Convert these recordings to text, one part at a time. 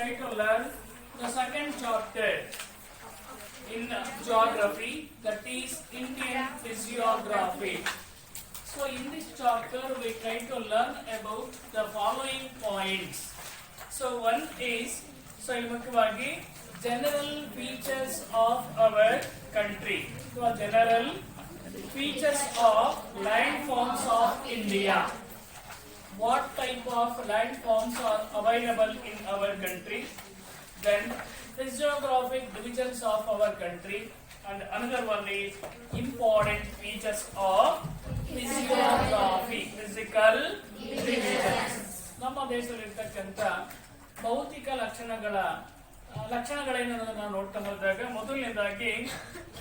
try to learn the second chapter in geography, that is Indian physiography. So in this chapter we try to learn about the following points. So one is, mukhiyavagi general features of our country. So general features of landforms of India. What type of landforms are available in our country? Then physiographic divisions of our country, and another one is important features of physiography, physical divisions. ನಮ್ಮ ದೇಶದಲ್ಲಿರ್ತಕ್ಕಂಥ ಭೌತಿಕ ಲಕ್ಷಣಗಳೇನು ಅನ್ನೋದನ್ನ ನಾವು ನೋಡ್ತಾ ಹೋದಾಗ, ಮೊದಲನೇದಾಗಿ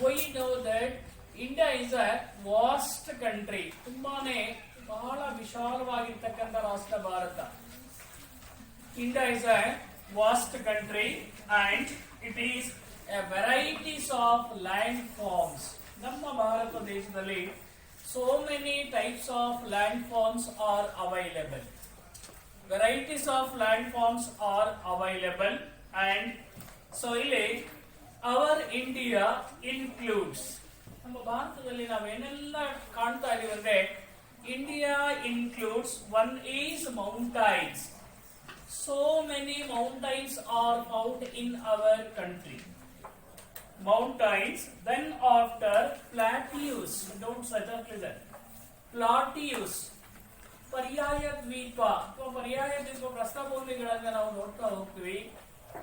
we know that India is a vast country. ಬಹಳ ವಿಶಾಲವಾಗಿರ್ತಕ್ಕಂಥ ರಾಷ್ಟ್ರ Bharat. India is a vast country and it is a varieties of landforms. ನಮ್ಮ ಭಾರತ ದೇಶದಲ್ಲಿ so many types of landforms are available. Varieties of landforms are available, and so ಇಲ್ಲಿ our India includes, ನಮ್ಮ ಭಾರತದಲ್ಲಿ ನಾವೇನೆಲ್ಲ ಕಾಣ್ತಾ ಇದೀವಿ ಅಂದ್ರೆ, India includes, one is mountains. So many mountains are found in our country. Mountains, then after plateaus, don't search up listen. Plateaus, ಪರ್ಯಾಯ ದ್ವೀಪ ಪ್ರಸ್ಥಭೂಮಿಗಳನ್ನ ನಾವು ನೋಡ್ತಾ ಹೋಗ್ತೀವಿ.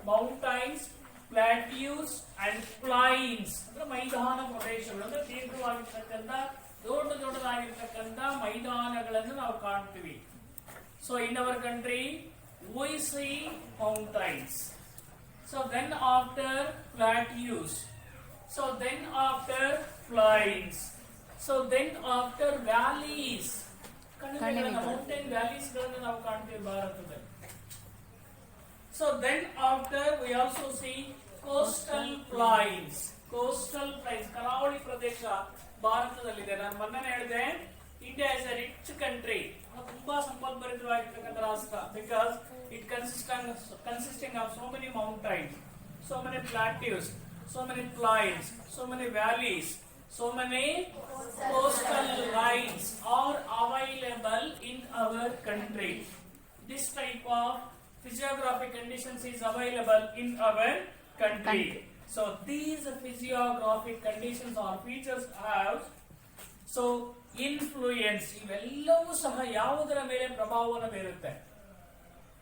ಮೌಂಟೈನ್ಸ್, ಪ್ಲಾಟ್ಯೂಸ್ ಅಂಡ್ ಪ್ಲೈನ್ಸ್ ಅಂದ್ರೆ ಮೈದಾನ ಪ್ರದೇಶಗಳು, ಅಂದ್ರೆ ದೀರ್ಘವಾಗಿರ್ತಕ್ಕಂಥ ದೊಡ್ಡದಾಗಿರ್ತಕ್ಕಂಥ ಮೈದಾನಗಳನ್ನು ನಾವು ಕಾಣ್ತೀವಿ. So in our country we see mountains. So then after plateaus, so then after plains, so then after valleys, mountain valleys ಗಳನ್ನು ನಾವು ಕಾಣ್ತೀವಿ ಭಾರತದಲ್ಲಿ. So then after we also see coastal plains. Coastal plains, ಕರಾವಳಿ ಪ್ರದೇಶ ಭಾರತದಲ್ಲಿದೆ. ನಾನು ಮೊನ್ನೆ ಹೇಳಿದೆ, India is A rich country, ತುಂಬಾ ಸಂಪದ್ಭರಿತವಾಗಿರ್ತಕ್ಕಂಥ ರಾಷ್ಟ್ರ, because it consisting of so many mountains, so many plateaus, so many plains, so many valleys, so many coastal lines are available in our country. This type of physiographic conditions is available in our country. So these physiographic conditions or features have influence. ಇವೆಲ್ಲವೂ ಸಹ ಯಾವುದರ ಮೇಲೆ ಪ್ರಭಾವವನ್ನು ಬೀರುತ್ತೆ?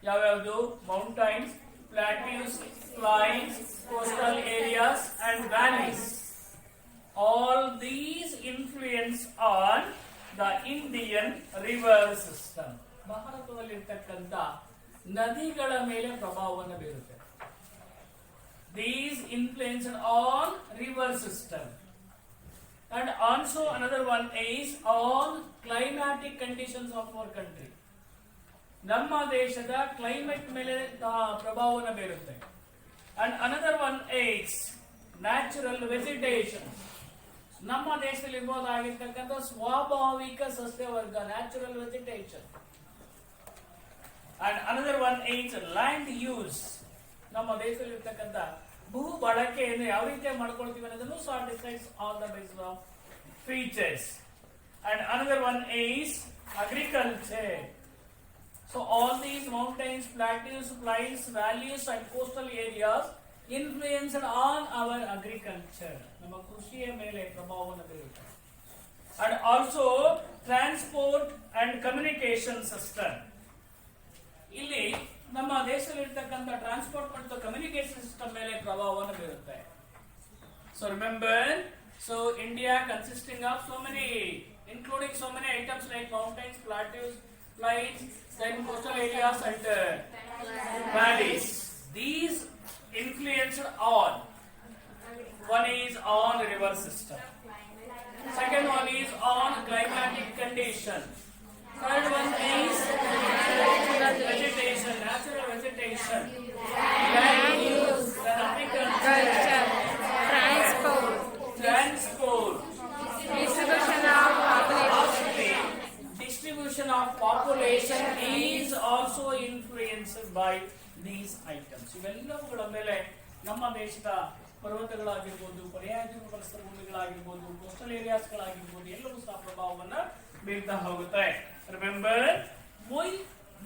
ಯಾವ್ಯಾವುದು? Mountains, plateaus, plains, coastal areas and valleys. All these influence on the Indian river system. ಭಾರತದಲ್ಲಿರ್ತಕ್ಕಂಥ ನದಿಗಳ ಮೇಲೆ ಪ್ರಭಾವವನ್ನು ಬೀರುತ್ತೆ. These influence on river system. And also another one is on climatic conditions of our country. ನಮ್ಮ ದೇಶದ climate ಮೇಲೆ ಪ್ರಭಾವವನ್ನು ಬೀರುತ್ತೆ. And another one is natural vegetation. ನಮ್ಮ ದೇಶದಲ್ಲಿ ಇರಬಹುದಾಗಿರ್ತಕ್ಕಂಥ ಸ್ವಾಭಾವಿಕ ಸಸ್ಯವರ್ಗ, natural vegetation. And another one is land use. ನಮ್ಮ ದೇಶದಲ್ಲಿ ಇರ್ತಕ್ಕಂಥ ಭೂ ಬಳಕೆಯನ್ನು ಯಾವ ರೀತಿ ಮಾಡ್ಕೊಳ್ತೀವಿ ಅನ್ನೋದನ್ನು ಸಹ decides on the basis of features. And another one is agriculture. So all these mountains, plateaus, plains, valleys and coastal areas influenced on our agriculture. ನಮ್ಮ ಕೃಷಿಯ ಮೇಲೆ ಪ್ರಭಾವವನ್ನು ಬೀರುತ್ತೆ. And also transport and communication system. ಇಲ್ಲಿ ನಮ್ಮ ದೇಶದಲ್ಲಿರ್ತಕ್ಕಂಥ transport ಮತ್ತು communication system ಮೇಲೆ ಪ್ರಭಾವವನ್ನು ಬೀರುತ್ತೆ. So remember, so India consisting of so many, including so many items like mountains, plateaus, plains, then coastal areas and valleys. These influenced on, one is on river system, second one is on climatic condition, third one is vegetation, natural vegetation, land use, agriculture, transport, distribution of population is also influenced by these divisions ಇವೆಲ್ಲವುಗಳ ಮೇಲೆ ನಮ್ಮ ದೇಶದ ಪರ್ವತಗಳಾಗಿರ್ಬೋದು, ಪರ್ಯಾಯ ಪರಿಸರ ಭೂಮಿಗಳಾಗಿರ್ಬೋದು, coastal ಏರಿಯಾಸ್ಗಳಾಗಿರ್ಬೋದು ಎಲ್ಲವೂ ಸಹ ಪ್ರಭಾವವನ್ನ ಬೀರ್ತಾ ಹೋಗುತ್ತೆ. Remember we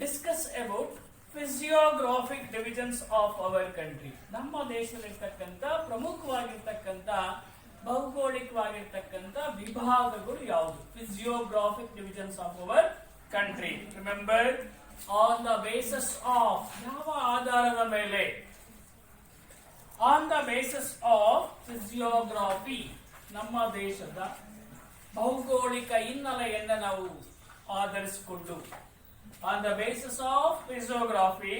discuss about physiographic divisions of our country. ನಮ್ಮ ದೇಶದಲ್ಲಿರ್ತಕ್ಕಂಥ ಪ್ರಮುಖವಾಗಿರ್ತಕ್ಕಂಥ ಭೌಗೋಳಿಕವಾಗಿರ್ತಕ್ಕಂಥ ವಿಭಾಗಗಳು ಯಾವುದು? Physiographic divisions of our country. Remember on the basis of, ಯಾವ ಆಧಾರದ ಮೇಲೆ? On the basis of physiography, ನಮ್ಮ ದೇಶದ ಭೌಗೋಳಿಕ ಹಿನ್ನೆಲೆಯನ್ನು ನಾವು ಆಧರಿಸಿಕೊಂಡು, on the basis of physiography,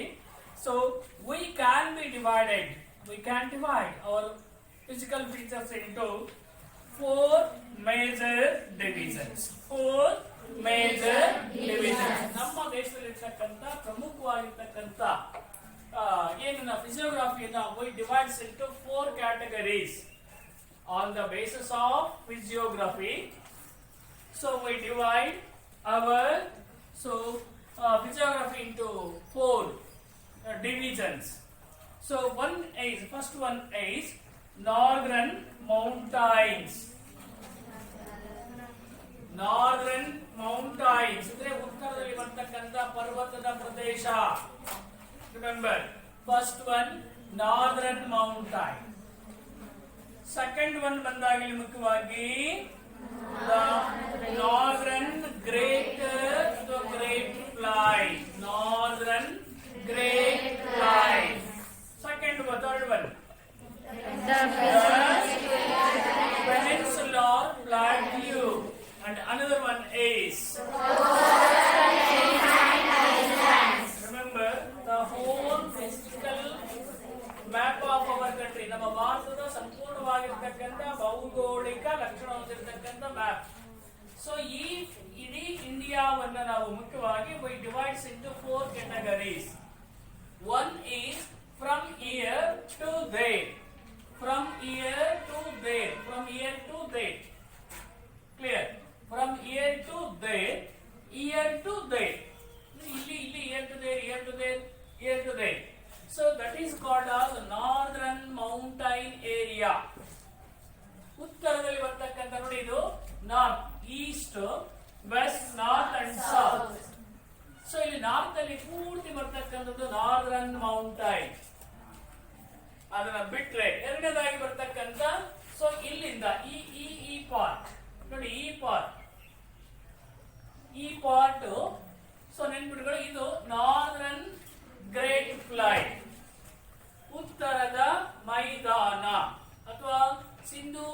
so we can divide our physical features into 4 major divisions. ನಮ್ಮ ದೇಶದಲ್ಲಿರ್ತಕ್ಕಂಥ ಪ್ರಮುಖವಾಗಿರ್ತಕ್ಕಂಥ ಏನನ್ನ ಫಿಸಿಯೋಗ್ರಾಫಿಯನ್ನ we divides into 4 categories. On the basis of physiography, so we divide our physiography into 4 divisions. So first one is northern mountains. Northern mountains ಅಂದ್ರೆ ಉತ್ತರದಲ್ಲಿ ಬರ್ತಕ್ಕಂಥ ಪರ್ವತದ ಪ್ರದೇಶ. Remember, first one northern mountain. Second one ಬಂದಾಗ ಮುಖ್ಯವಾಗಿ the northern great plain. Northern great plain. Second one, third one the peninsular plateau, and another one is remember the whole physical map of our country. ನಮ್ಮ ಭಾರತದ ಸಂಪೂರ್ಣವಾಗಿರ್ತಕ್ಕಂಥ ಭೌಗೋಳಿಕ ಲಕ್ಷಣ ಹೊಂದಿರತಕ್ಕಂಥ map. So ಈ ಇಡೀ ಇಂಡಿಯಾವನ್ನ ನಾವು ಮುಖ್ಯವಾಗಿ we divides into 4 categories. One is from here to there. From here to there. From here to there. Clear? From here to there. Here to there. Illi here to there, here to there, here to there. So that is called as northern mountain area. ಉತ್ತರದಲ್ಲಿ ಬರ್ತಕ್ಕಂಥ ನೋಡಿ ಇದು north, east, west, north and south. So ಇಲ್ಲಿ north ಅಲ್ಲಿ ಪೂರ್ತಿ ಬರ್ತಕ್ಕಂಥದ್ದು northern mountain. ಅದನ್ನ ಬಿಟ್ರೆ ಎರಡನೇದಾಗಿ ಬರ್ತಕ್ಕಂಥ ಸೊ ಇಲ್ಲಿಂದ ಈ ಪಾರ್ಟ್ ನೋಡಿ, ಈ ಪಾರ್ಟ್ ಸೊ ನೆನ್ಪಿಟ್ಕೊಳ್ಳಿ, ಇದು ನಾರ್ದರ್ನ್ ಗ್ರೇಟ್ ಪ್ಲೈನ್, ಉತ್ತರದ ಮೈದಾನ ಅಥವಾ ಸಿಂಧು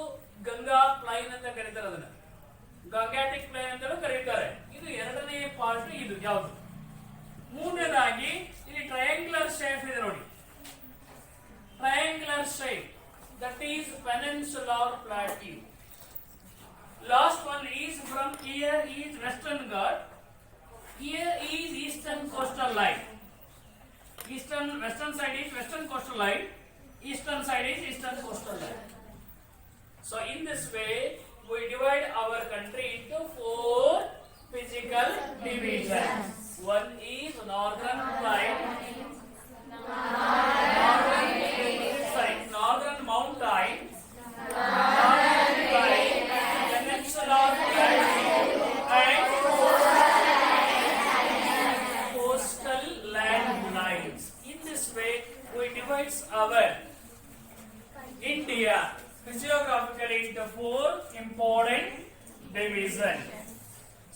ಗಂಗಾ ಪ್ಲೈನ್ ಅಂತ ಕರೀತಾರೆ, ಅದನ್ನ ಗಂಗಾಟಿಕ್ ಪ್ಲೈನ್ ಅಂತ ಕರೀತಾರೆ. ಇದು ಎರಡನೇ ಪಾರ್ಟ್. ಇದು ಯಾವುದು? ಮೂರನೇದಾಗಿ ಇಲ್ಲಿ ಟ್ರಯಾಂಗ್ಯುಲರ್ ಶೇಪ್ ಇದೆ ನೋಡಿ, triangular shape, that is peninsular plateau. Last one is from here is Western Ghat, here is Eastern coastal line. Western side is Western coastal line, Eastern side is Eastern coastal line. So in this way we divide our country into 4 physical divisions. One is northern plain, northern mountain, northern plain, peninsular plateau, and coastal land lines. In this way we divide our India physiographically into 4 important divisions.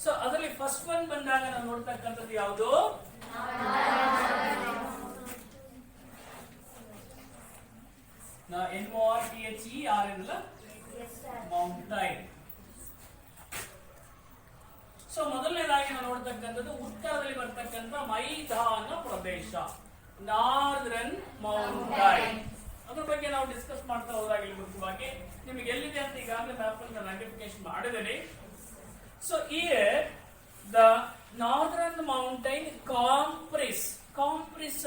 So ಅದರಲ್ಲಿ first one ಬಂದಾಗ ನಾವು ನೋಡ್ತಕ್ಕಂಥದ್ದು ಯಾವುದು? MORTHERN mountain. So ಮೊದಲನೇದಾಗಿ ನಾವು ನೋಡ್ತಕ್ಕಂಥದ್ದು ಉತ್ತರದಲ್ಲಿ ಬರ್ತಕ್ಕಂಥ ಮೈದಾನ ಪ್ರದೇಶ, northern mountain. ಅದ್ರ ಬಗ್ಗೆ ನಾವು ಡಿಸ್ಕಸ್ ಮಾಡ್ತಾ ಹೋದಾಗ ಇಲ್ಲಿ ಮುಖ್ಯವಾಗಿ ನಿಮಗೆ ಎಲ್ಲಿದೆ ಅಂತ ಈಗಾಗಲೇ ಮ್ಯಾಪ್ ಅನ್ನು ಐಡೆಂಟಿಫಿಕೇಶನ್ ಮಾಡಿದ್ದೇನೆ. So here the northern mountain comprise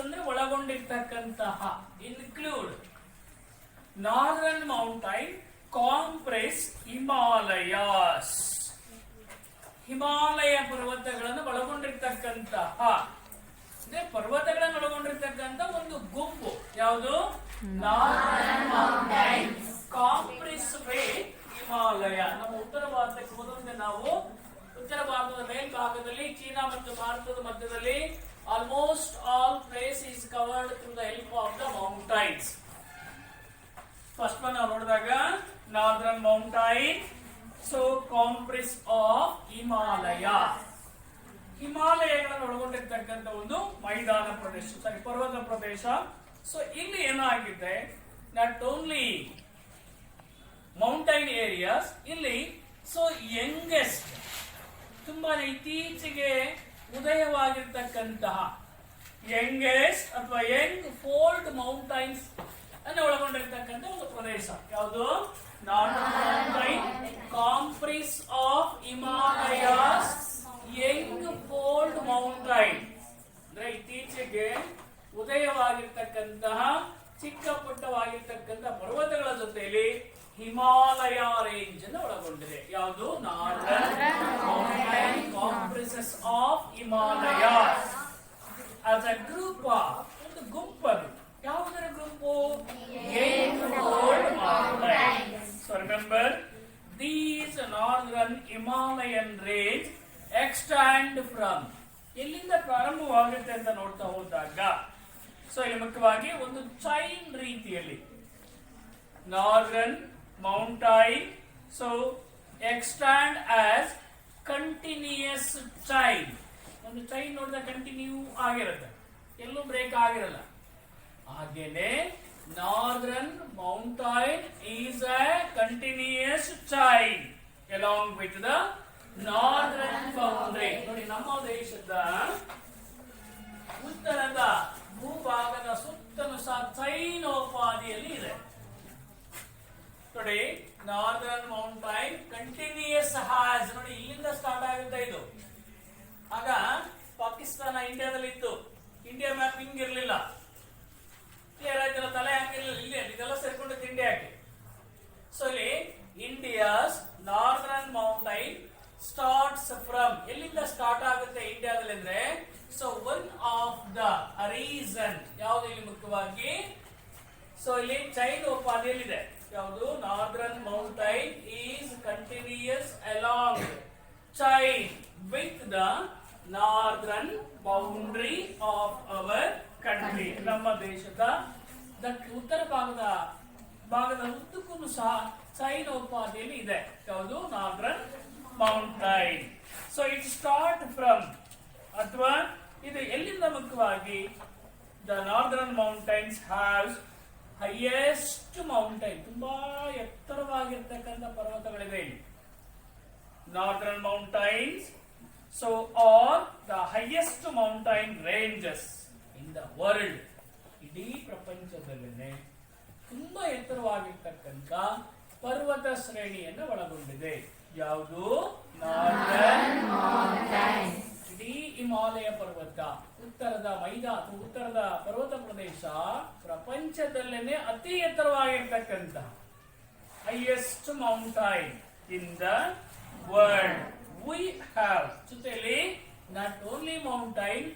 ಅಂದ್ರೆ ಒಳಗೊಂಡಿರ್ತಕ್ಕಂತಹ, include northern mountain comprise Himalayas, Himalaya ಪರ್ವತಗಳನ್ನು ಒಳಗೊಂಡಿರ್ತಕ್ಕಂತಹ ಅಂದ್ರೆ ಪರ್ವತಗಳನ್ನು ಒಳಗೊಂಡಿರ್ತಕ್ಕಂಥ ಒಂದು ಗುಂಪು ಯಾವುದು northern mountains comprise with Himalaya. ನಮ್ಮ ಉತ್ತರ ಭಾರತಕ್ಕೆ ಹೋದಂತೆ ನಾವು ಉತ್ತರ ಭಾರತದ ಮೇಲ್ಭಾಗದಲ್ಲಿ ಚೀನಾ ಮತ್ತು ಭಾರತದ ಮಧ್ಯದಲ್ಲಿ almost all place is covered through the help of the mountains. First one ನಾವು ನೋಡಿದಾಗ northern mountain, so comprise of Himalaya, ಹಿಮಾಲಯಗಳನ್ನು ಒಳಗೊಂಡಿರ್ತಕ್ಕಂಥ ಒಂದು ಮೈದಾನ ಪ್ರದೇಶ, ಸಾರಿ ಪರ್ವತ ಪ್ರದೇಶ. ಸೊ ಇಲ್ಲಿ ಏನಾಗಿದೆ, ನಾಟ್ ಓನ್ಲಿ ಮೌಂಟೈನ್ ಏರಿಯಾಸ್, ಇಲ್ಲಿ ಸೊ ಯಂಗೆಸ್ಟ್ ತುಂಬಾ ಇತ್ತೀಚೆಗೆ ಉದಯವಾಗಿರ್ತಕ್ಕಂತಹ ಯಂಗೆಸ್ಟ್ ಅಥವಾ ಯಂಗ್ ಫೋಲ್ಡ್ ಮೌಂಟೈನ್ಸ್ ಅನ್ನು ಒಳಗೊಂಡಿರ್ತಕ್ಕಂಥ ಒಂದು ಪ್ರದೇಶ ಯಾವುದು northern mountain comprise of Himalayas young fold mountain. ಅಂದ್ರೆ ಇತ್ತೀಚೆಗೆ ಉದಯವಾಗಿರ್ತಕ್ಕಂತಹ ಚಿಕ್ಕ ಪುಟ್ಟವಾಗಿರ್ತಕ್ಕಂಥ ಪರ್ವತಗಳ ಜೊತೆಯಲ್ಲಿ ಹಿಮಾಲಯ ರೇಂಜ್ ಅನ್ನು ಒಳಗೊಂಡಿದೆ. ಯಾವುದು northern mountain comprises of Himalayas as a group of, ಒಂದು ಗುಂಪದು. ಯಾವುದರ ಗುಂಪು? Young fold mountain. So remember these northern Himalayan range extend from, ಎಲ್ಲಿಂದ ಪ್ರಾರಂಭವಾಗುತ್ತೆ ಅಂತ ನೋಡ್ತಾ ಹೋದಾಗ ಸೊ ಇಲ್ಲಿ ಮುಖ್ಯವಾಗಿ ಒಂದು ಚೈನ್ ರೀತಿಯಲ್ಲಿ northern mountain so extend as continuous chain. ಒಂದು ಚೈನ್ ನೋಡಿದ ಕಂಟಿನ್ಯೂ ಆಗಿರುತ್ತೆ, ಎಲ್ಲೂ ಬ್ರೇಕ್ ಆಗಿರಲ್ಲ. ಹಾಗೇನೆ northern mountain is A continuous chain along with the northern boundary. ನೋಡಿ, ನಮ್ಮ ದೇಶದ ಉತ್ತರದ ಭೂಭಾಗದ ಸುತ್ತಲೂ ಸಹ ಚೈನೋಪಾದಿಯಲ್ಲಿ ಇದೆ. ನೋಡಿ, ನಾರ್ದರ್ನ್ ಮೌಂಟೈನ್ ಕಂಟಿನ್ಯೂಯಸ್ ಹ್ಯಾಸ್, ನೋಡಿ ಇಲ್ಲಿಂದ ಸ್ಟಾರ್ಟ್ ಆಗುತ್ತೆ ಇದು. ಆಗ ಪಾಕಿಸ್ತಾನ ಇಂಡಿಯಾದಲ್ಲಿ ಇತ್ತು, ಇಂಡಿಯಾ ಮ್ಯಾಪ್ ಹಿಂಗಿರ್ಲಿಲ್ಲ, ಕ್ಲಿಯರ್ ಆಯ್ತಲ್ಲ, ತಲೆ ಹಂಗಿರ್ಲಿಲ್ಲ, ಇಲ್ಲಿ ಇದೆಲ್ಲ ಸೇರ್ಕೊಂಡಿತ್ತು ಇಂಡಿಯಾಕ್ಕೆ. ಸೊ ಇಲ್ಲಿ India's northern mountain starts from, ಎಲ್ಲಿಂದ ಸ್ಟಾರ್ಟ್ ಆಗುತ್ತೆ ಇಂಡಿಯಾದಲ್ಲಿ ಅಂದ್ರೆ, so one of the reason ಯಾವುದು ಇಲ್ಲಿ ಮುಖ್ಯವಾಗಿ, ಸೊ ಇಲ್ಲಿ ಚೈನ್ ಉಪಾಧಿಯಲ್ಲಿದೆ. ಯಾವುದು? Northern mountain is continuous along chain with the northern boundary of our country. ನಮ್ಮ ದೇಶದ ಉತ್ತರ ಭಾಗದ ಉದ್ದಕ್ಕೂ ಸಹ ಚೈನ್ ಉಪಾಧಿಯಲ್ಲಿ ಇದೆ. ಯಾವುದು? Northern mountain. So it start from, ಅಥವಾ ಇದು ಎಲ್ಲಿಂದ ಮುಖ್ಯವಾಗಿ, the northern mountains haves highest mountain, ತುಂಬಾ ಎತ್ತರವಾಗಿರ್ತಕ್ಕಂಥ ಪರ್ವತಗಳಿವೆ ಇಲ್ಲಿ. Northern mountains so are the highest mountain ranges in the world. ಇಡೀ ಪ್ರಪಂಚದಲ್ಲೇ ತುಂಬಾ ಎತ್ತರವಾಗಿರ್ತಕ್ಕಂಥ ಪರ್ವತ ಶ್ರೇಣಿಯನ್ನು ಒಳಗೊಂಡಿದೆ. ಯಾವುದು? Northern mountain. ಇಡೀ ಹಿಮಾಲಯ ಪರ್ವತ, ಉತ್ತರದ ಪರ್ವತ ಪ್ರದೇಶ ಪ್ರಪಂಚದಲ್ಲೇನೆ ಅತಿ ಎತ್ತರವಾಗಿರ್ತಕ್ಕಂಥ highest mountain in the world. We have, ಜೊತೆಯಲ್ಲಿ not only mountain,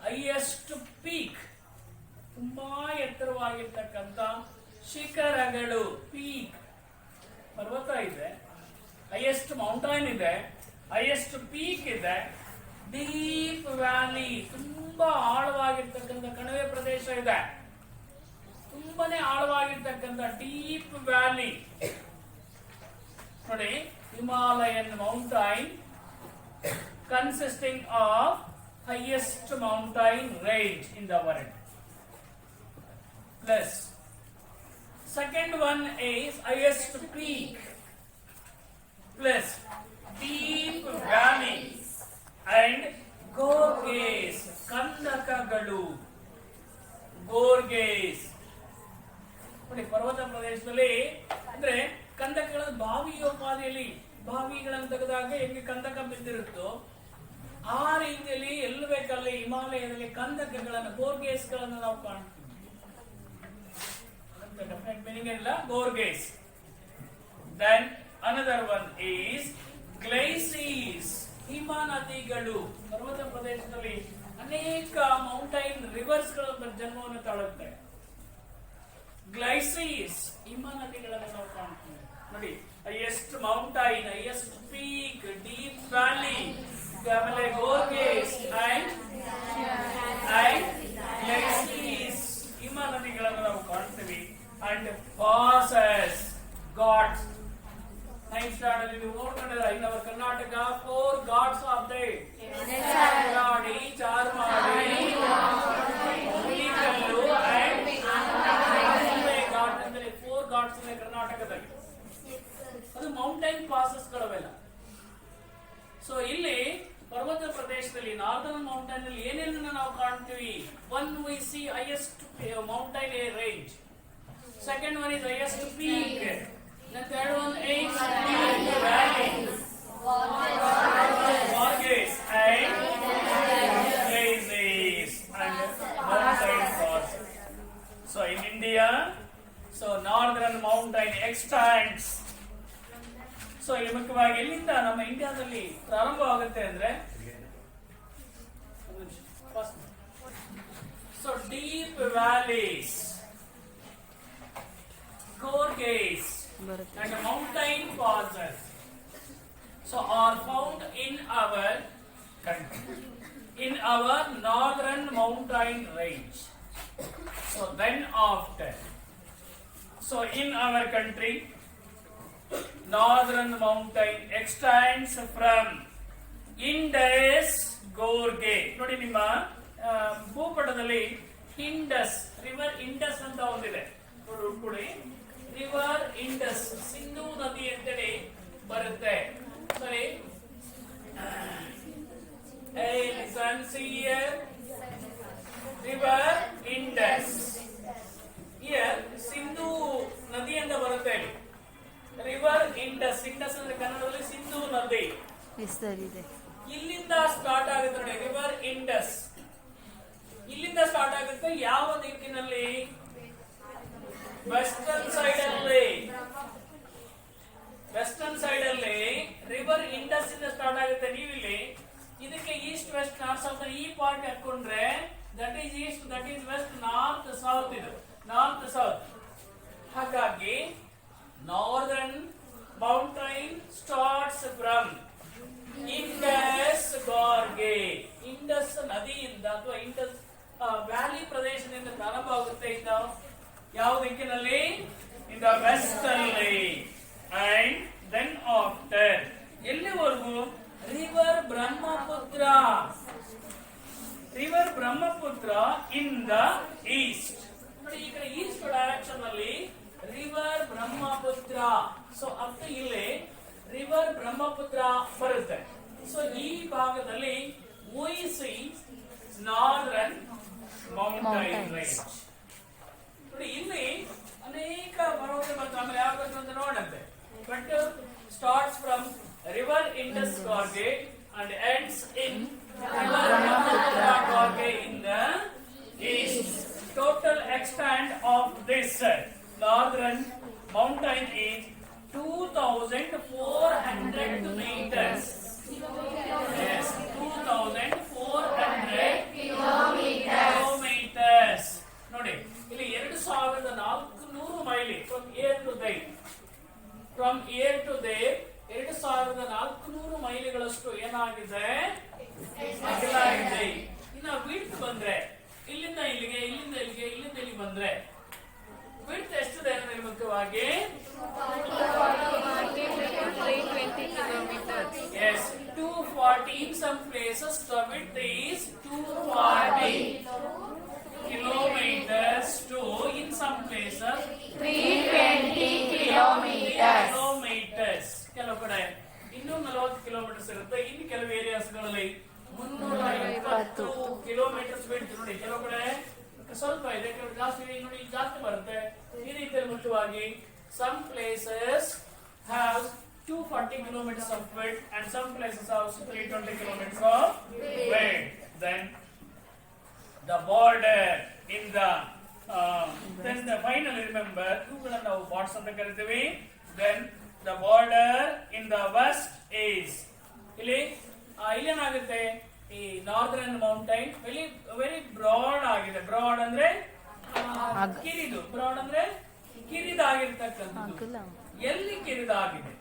highest peak, ತುಂಬಾ ಎತ್ತರವಾಗಿರ್ತಕ್ಕಂಥ ಶಿಖರಗಳು. ಪೀಕ್ ಪರ್ವತ ಇದೆ, ಹೈಯೆಸ್ಟ್ ಮೌಂಟೈನ್ ಇದೆ, ಹೈಯೆಸ್ಟ್ ಪೀಕ್ ಇದೆ, ಡೀಪ್ ವ್ಯಾಲಿ, ತುಂಬಾ ಆಳವಾಗಿರ್ತಕ್ಕಂಥ ಕಣಿವೆ ಪ್ರದೇಶ ಇದೆ, ತುಂಬಾನೇ ಆಳವಾಗಿರ್ತಕ್ಕಂಥ ಡೀಪ್ ವ್ಯಾಲಿ. ನೋಡಿ, Himalayan mountain consisting of highest mountain range in the world. Plus second one is highest peak plus deep valleys and gorges, ಕಂದಕಗಳು, ಗೋರ್ಗೇಸ್. ನೋಡಿ, ಪರ್ವತ ಪ್ರದೇಶದಲ್ಲಿ ಅಂದ್ರೆ ಕಂದಕಗಳ ಬಾವಿಯೋಪಾದಿಯಲ್ಲಿ ಬಾವಿಗಳನ್ನು ತೆಗೆದಾಗ ಹೆಂಗೆ ಕಂದಕ ಬಿದ್ದಿರುತ್ತೋ ಆ ರೀತಿಯಲ್ಲಿ ಎಲ್ಲಿ ಬೇಕಲ್ಲಿ ಹಿಮಾಲಯದಲ್ಲಿ ಕಂದಕಗಳನ್ನು, ಗೋರ್ಗೇಸ್ಗಳನ್ನು ನಾವು ಕಾಣ್ತೀವಿ. Definite meaning in la gorges. Then another one is glaciers, ಹಿಮ ನದಿಗಳು. ಪರ್ವತ ಪ್ರದೇಶದಲ್ಲಿ ಅನೇಕ ಮೌಂಟೈನ್ ರಿವರ್ಸ್ ಗಳ ಜನ್ಮವನ್ನು ತಾಳುತ್ತೆ. ಗ್ಲೈಸಿಸ್ ಹಿಮನದಿಗಳನ್ನು ನಾವು ಕಾಣ್ತೀವಿ ನೋಡಿ. Highest mountain, highest peak, deep valley, ಆಮೇಲೆ ಗೋರ್ಗೆಸ್ ಅಂಡ್ ಗ್ಲೈಸಿಸ್ ಹಿಮನದಿಗಳನ್ನು ನಾವು ಕಾಣ್ತೀವಿ. And passes ghats. Ninth standard ನೀವು ನೋಡ್ಕೊಂಡಿದ್ರೆ in our Karnataka 4 ghats of the Charmadi, Hulikal and ghat ಅಂದರೆ 4 ಘಾಟ್ಸ್ ಇದೆ ಕರ್ನಾಟಕದಲ್ಲಿ. ಅದು ಮೌಂಟೈನ್ ಪಾಸಸ್ ಗಳವೆಲ್ಲ. ಸೊ ಇಲ್ಲಿ ಪರ್ವತ ಪ್ರದೇಶದಲ್ಲಿ ನಾರ್ದರ್ನ್ ಮೌಂಟೈನ್ ಅಲ್ಲಿ ಏನೇನನ್ನ ನಾವು ಕಾಣ್ತೀವಿ? One we see highest mountain range, second one is highest peak, the third one is valleys, gorges and glaciers and mountain passes. So in India, so northern mountain extends. So ಇಲ್ಲಿ ಮುಖ್ಯವಾಗಿ ಎಲ್ಲಿಂದ ನಮ್ಮ ಇಂಡಿಯಾದಲ್ಲಿ ಪ್ರಾರಂಭವಾಗುತ್ತೆ ಅಂದ್ರೆ, so deep valleys, gorges and mountain passes so are found in our country, in our northern mountain range. So then after, so in our country northern mountain extends from Indus Gorge. ನೋಡಿ ನಿಮ್ಮ ಭೂಪಟದಲ್ಲಿ Indus river Indus ಅಂತ ಒಂದಿದೆ ನೋಡಿ. River Indus Sindhu ನದಿ ಅಂತೇಳಿ ಬರುತ್ತೆ. ಸರಿ, river Indus year Sindhu ನದಿ ಅಂತ ಬರುತ್ತೆ. ರಿವರ್ ಇಂಡಸ್, ಇಂಡಸ್ ಅಂದ್ರೆ ಕನ್ನಡದಲ್ಲಿ ಸಿಂಧೂ ನದಿ. ಇಲ್ಲಿಂದ ಸ್ಟಾರ್ಟ್ ಆಗುತ್ತೆ ನೋಡಿ ರಿವರ್ ಇಂಡಸ್. ಇಲ್ಲಿಂದ ಸ್ಟಾರ್ಟ್ ಆಗುತ್ತೆ ಯಾವ ದಿಕ್ಕಿನಲ್ಲಿ? ವೆಸ್ಟರ್ನ್ ಸೈಡ್ ಅಲ್ಲಿ. ವೆಸ್ಟರ್ನ್ ಸೈಡ್ ಅಲ್ಲಿ ರಿವರ್ ಇಂಡಸ್ ಇಂದ ಸ್ಟಾರ್ಟ್ ಆಗುತ್ತೆ. ನೀವಿಲ್ಲಿ ಇದಕ್ಕೆ ಈಸ್ಟ್ ವೆಸ್ಟ್ ನಾರ್ತ್ ಸೌತ್ ಈ ಪಾರ್ಟ್ ಹಾಕೊಂಡ್ರೆ that is east, that is west, north south. ಇದು ನಾರ್ತ್ ಸೌತ್. ಹಾಗಾಗಿ northern mountain starts from Indus gorge. Indus ನದಿಯಿಂದ ಅಥವಾ ಇಂಡಸ್ ವ್ಯಾಲಿ ಪ್ರದೇಶದಿಂದ ಪ್ರಾರಂಭವಾಗುತ್ತೆ. ಇಂದ ಯಾವ ದಿಕ್ಕಿನಲ್ಲಿ? ಇನ್ ದ ವೆಸ್ಟ್ ಅಲ್ಲಿ. ಅಂಡ್ ದೆನ್ ಆಫ್ಟರ್ ಎಲ್ಲಿವರೆಗೂ? River Brahmaputra. River Brahmaputra in the east. ನೋಡಿ ಈ ಕಡೆ ಈಸ್ಟ್ ಡೈರೆಕ್ಷನ್ ಅಲ್ಲಿ ರಿವರ್ ಬ್ರಹ್ಮಪುತ್ರ. ಸೊ ಅಪ್ ಇಲ್ಲಿ ರಿವರ್ ಬ್ರಹ್ಮಪುತ್ರ ಬರುತ್ತೆ. ಸೊ ಈ ಭಾಗದಲ್ಲಿ ಊಹಿಸಿ ನಾರ್ದರ್ನ್ ಮೌಂಟೈನ್ ರೇಂಜ್. ಇಲ್ಲಿ ಅನೇಕ ಪರ್ವತ ಬರ್ತವೆ. ಆಮೇಲೆ ಯಾವ ಅಂತ ನೋಡಂತೆ. But starts from river Indus gorge and ends in river Brahmaputra gorge in the east. Total extent of this northern mountain is 2400 meters. Yes, 2400 kilometers. ನೋಡಿ ಇಲ್ಲಿ 2400 ಮೈಲಿ from here to there. From here to there 2400 ಮೈಲಿಗಳಷ್ಟು ಏನಾಗಿದೆ? ಅಗಲಾಗಿದೆ. ಇನ್ನು width ಬಂದ್ರೆ ಇಲ್ಲಿಂದ ಇಲ್ಲಿಗೆ, ಇಲ್ಲಿಂದ ಇಲ್ಲಿಗೆ, ಇಲ್ಲಿಂದ ಇಲ್ಲಿಗೆ ಬಂದ್ರೆ ವಿಡ್ತ್ ಎಷ್ಟಿದೆ ಅಂದ್ರೆ ಮುಖ್ಯವಾಗಿ 320 kilometers. Yes, 240. In some places the width is 240 kilometers to in some places 320 kilometers. ಕೆಲವು ಕಡೆ 240 ಕಿಲೋಮೀಟರ್ಸ್ ಇರುತ್ತೆ. ಇನ್ನು ಕೆಲವು ಏರಿಯಾಸ್ ಗಳಲ್ಲಿ 320 ಕಿಲೋಮೀಟರ್ಸ್ ಬಿಡ್ತು ನೋಡಿ. ಕೆಲವು ಕಡೆ ಸ್ವಲ್ಪ ಇದೆ, ಕೆಲವು ಜಾಸ್ತಿ ನೋಡಿ ಜಾಸ್ತಿ ಬರುತ್ತೆ. ಈ ರೀತಿಯಲ್ಲಿ ಮುಖ್ಯವಾಗಿ some places have 240 kilometers of width and some places have 320 kilometers of width. Then the border in the then the finally remember ಇವುಗಳನ್ನು ನಾವು ಬಾರ್ಡರ್ಸ್ ಅಂತ ಕರಿತೀವಿ. Then the border in the west is ಇಲ್ಲಿ ಇಲ್ಲೇನಾಗುತ್ತೆ? ಈ ನಾರ್ದರ್ನ್ ಮೌಂಟೈನ್ ವೆರಿ ಬ್ರಾಡ್ ಆಗಿದೆ. Broad ಅಂದ್ರೆ ಕಿರಿದು, ಬ್ರಾಡ್ ಅಂದ್ರೆ ಕಿರಿದಾಗಿರ್ತಕ್ಕಂಥದ್ದು. ಎಲ್ಲಿ ಕಿರಿದಾಗಿದೆ?